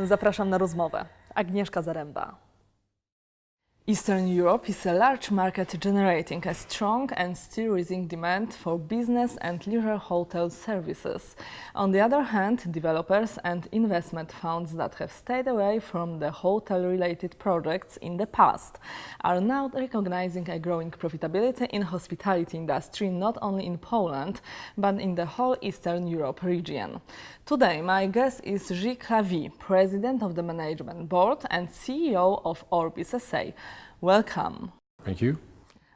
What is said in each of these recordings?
Zapraszam na rozmowę. Agnieszka Zaręba. Eastern Europe is a large market generating a strong and still rising demand for business and leisure hotel services. On the other hand, developers and investment funds that have stayed away from the hotel-related projects in the past are now recognizing a growing profitability in hospitality industry not only in Poland, but in the whole Eastern Europe region. Today, my guest is Gilles Clavie, President of the Management Board and CEO of Orbis SA. Welcome. Thank you.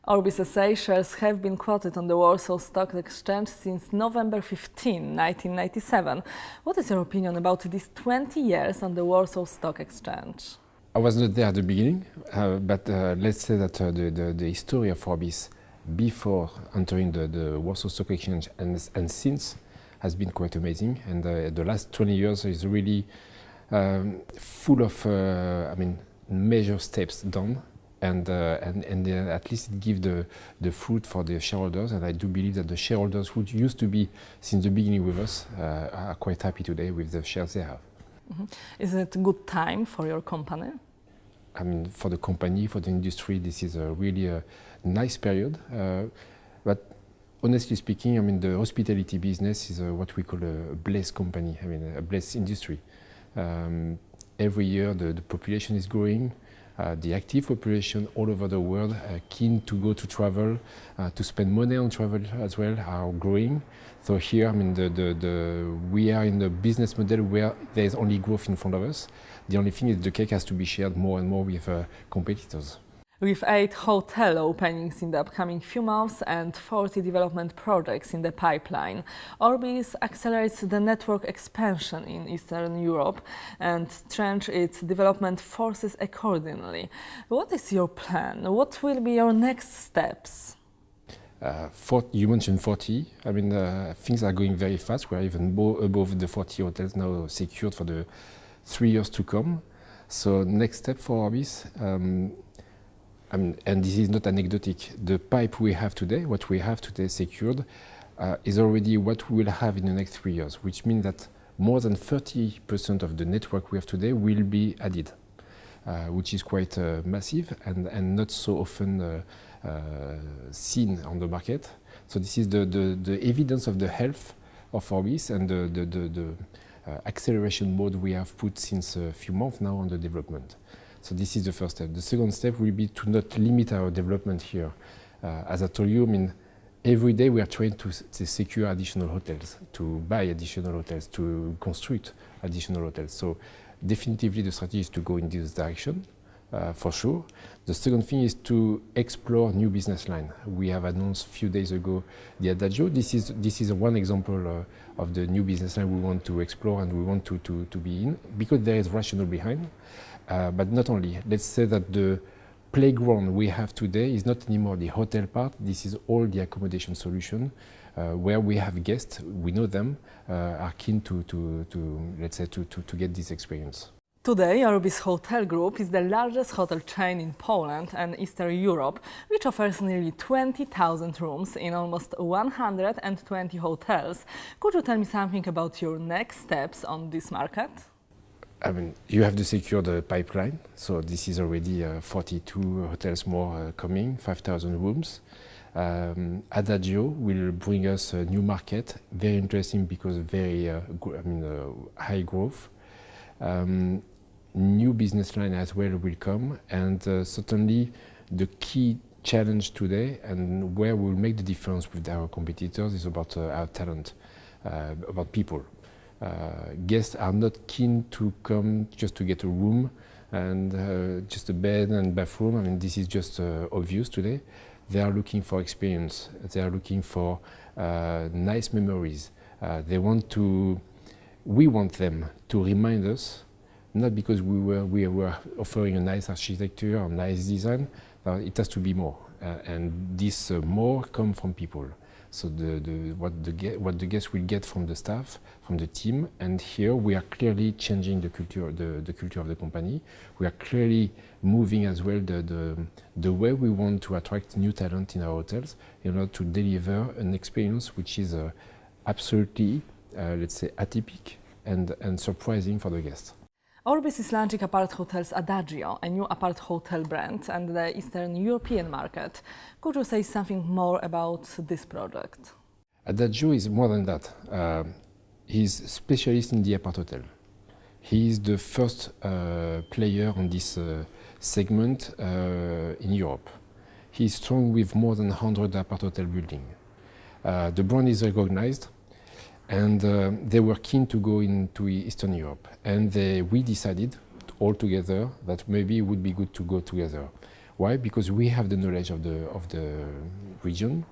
Orbis SA shares have been quoted on the Warsaw Stock Exchange since November 15, 1997. What is your opinion about these 20 years on the Warsaw Stock Exchange? I was not there at the beginning, but let's say that the history of Orbis before entering the Warsaw Stock Exchange and since has been quite amazing. And the last 20 years is really full of, major steps done. And at least it gives the fruit for the shareholders, and I do believe that the shareholders who used to be since the beginning with us are quite happy today with the shares they have. Mm-hmm. Is it a good time for your company? I mean, for the company, for the industry, this is really a nice period. But honestly speaking, I mean, the hospitality business is what we call a blessed company, I mean, a blessed industry. Every year the population is growing. The active population all over the world keen to go to travel, to spend money on travel as well, are growing. So here, I mean, we are in the business model where there is only growth in front of us. The only thing is the cake has to be shared more and more with competitors. With 8 hotel openings in the upcoming few months and 40 development projects in the pipeline, Orbis accelerates the network expansion in Eastern Europe and strengthens its development forces accordingly. What is your plan? What will be your next steps? You mentioned 40. I mean, things are going very fast. We are even above the 40 hotels now secured for the 3 years to come. So next step for Orbis, and this is not anecdotic, the pipe we have today, what we have today secured, is already what we will have in the next 3 years, which means that more than 30% of the network we have today will be added, which is quite massive and not so often seen on the market. So this is the evidence of the health of Orbis and the acceleration mode we have put since a few months now on the development. So this is the first step. The second step will be to not limit our development here. As I told you, I mean, every day we are trying to secure additional hotels, to buy additional hotels, to construct additional hotels. So definitively the strategy is to go in this direction, for sure. The second thing is to explore new business line. We have announced a few days ago the Adagio. This is one example of the new business line we want to explore and we want to be in, because there is rationale behind. But not only. Let's say that the playground we have today is not anymore the hotel part. This is all the accommodation solution, where we have guests, we know them, are keen to let's say to get this experience. Today, Orbis Hotel Group is the largest hotel chain in Poland and Eastern Europe, which offers nearly 20,000 rooms in almost 120 hotels. Could you tell me something about your next steps on this market? I mean, you have to secure the pipeline. So this is already 42 hotels more coming, 5,000 rooms. Adagio will bring us a new market, very interesting because very high growth. New business line as well will come, and certainly the key challenge today and where we'll make the difference with our competitors is about our talent, about people. Guests are not keen to come just to get a room and just a bed and bathroom. I mean, this is just obvious today. They are looking for experience. They are looking for nice memories. We want them to remind us, not because we were offering a nice architecture or nice design, but it has to be more. And this more come from people. So what the guests will get from the staff, from the team, and here we are clearly changing the culture of the company. We are clearly moving as well the way we want to attract new talent in our hotels in order to deliver an experience which is absolutely, let's say, atypical and surprising for the guests. Orbis is launching Apart Hotels Adagio, a new apart hotel brand, and the Eastern European market. Could you say something more about this project? Adagio is more than that. He's a specialist in the apart hotel. He is the first player on this segment in Europe. He is strong with more than 100 apart hotel buildings. The brand is recognized, and they were keen to go into Eastern Europe. And we decided all together that maybe it would be good to go together. Why? Because we have the knowledge of the region.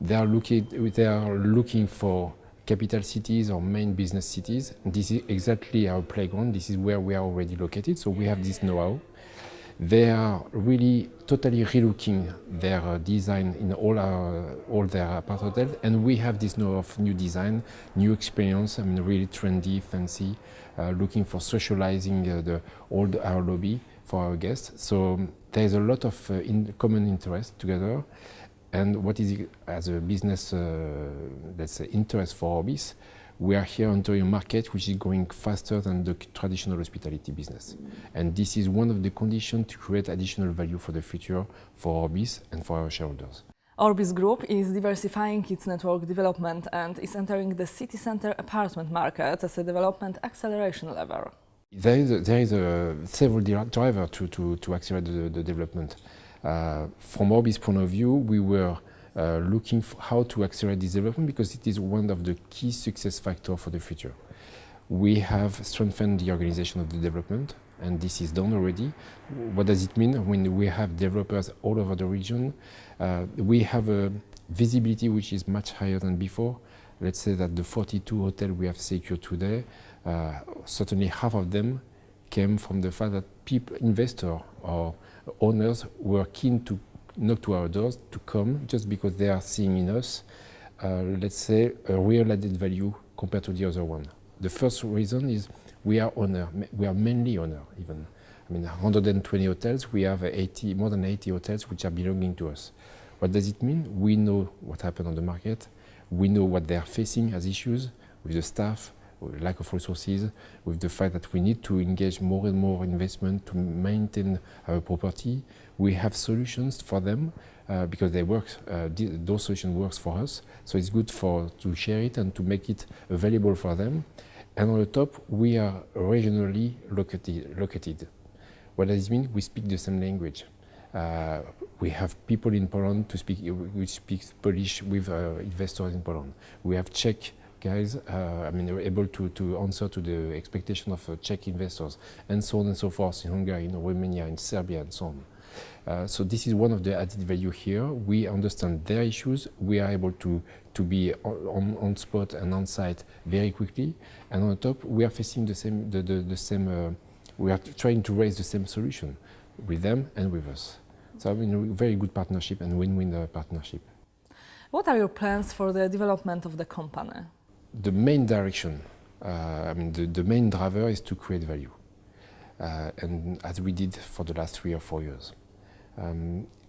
They are looking for capital cities or main business cities. This is exactly our playground. This is where we are already located, so we have this know-how. They are really totally relooking their design in all their apart hotels, and we have this know of new design, new experience. I mean, really trendy, fancy, looking for socializing our lobby for our guests. So there is a lot of common interest together. And what is as a business, let's say, interest for Orbis, we are here entering a market which is growing faster than the traditional hospitality business. And this is one of the conditions to create additional value for the future for Orbis and for our shareholders. Orbis Group is diversifying its network development and is entering the city center apartment market as a development acceleration lever. There is several drivers to accelerate the development. From Orbis' point of view, we were looking for how to accelerate this development because it is one of the key success factors for the future. We have strengthened the organization of the development, and this is done already. What does it mean when we have developers all over the region? We have a visibility which is much higher than before. Let's say that the 42 hotels we have secured today, certainly half of them came from the fact that investors or owners were keen to knock to our doors to come just because they are seeing in us, let's say, a real added value compared to the other one. The first reason is we are owner. We are mainly owner even. I mean, 120 hotels, we have more than 80 hotels which are belonging to us. What does it mean? We know what happened on the market. We know what they are facing as issues with the staff, with lack of resources, with the fact that we need to engage more and more investment to maintain our property. We have solutions for them because they work. Those solutions works for us, so it's good to share it and to make it available for them. And on the top, we are regionally located. What does it mean? We speak the same language. We have people in Poland which speak Polish with investors in Poland. We have Czech guys, able to answer to the expectation of Czech investors, and so on and so forth in Hungary, in Romania, in Serbia, and so on. So this is one of the added value here. We understand their issues. We are able to be on spot and on site very quickly. And on top, we are facing the same. We are trying to raise the same solution with them and with us. So very good partnership and win-win partnership. What are your plans for the development of the company? The main direction, the main driver is to create value, and as we did for the last 3 or 4 years.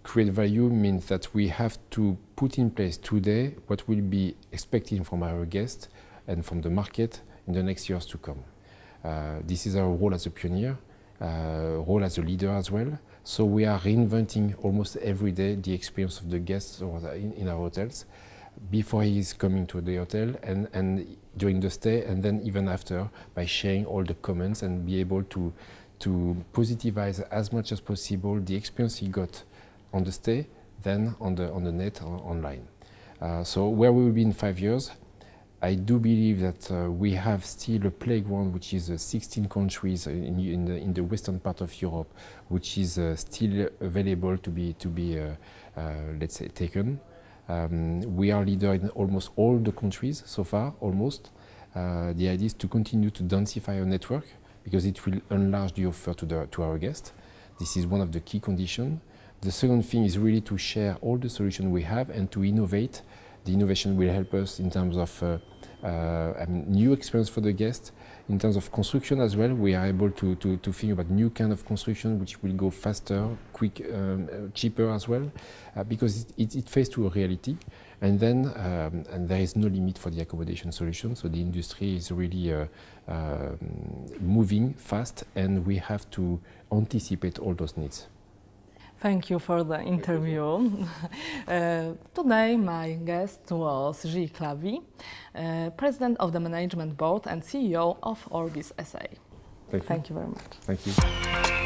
Create value means that we have to put in place today what we'll be expecting from our guests and from the market in the next years to come. This is our role as a pioneer, role as a leader as well. So we are reinventing almost every day the experience of the guests in our hotels, before he is coming to the hotel and during the stay, and then even after, by sharing all the comments and be able to positivize as much as possible the experience he got on the stay, then on the net or online. So where we will be in 5 years, I do believe that we have still a playground which is 16 countries in the western part of Europe, which is still available to be let's say, taken. We are leader in almost all the countries so far, almost. The idea is to continue to densify our network because it will enlarge the offer to our guests. This is one of the key conditions. The second thing is really to share all the solutions we have and to innovate The innovation will help us in terms of new experience for the guest. In terms of construction as well, we are able to think about new kind of construction which will go faster, quick, cheaper as well, because it faces to a reality. And then and there is no limit for the accommodation solution. So the industry is really moving fast, and we have to anticipate all those needs. Thank you for the interview. Today my guest was Gilles Clavie, President of the Management Board and CEO of Orbis SA. Thank you very much. Thank you.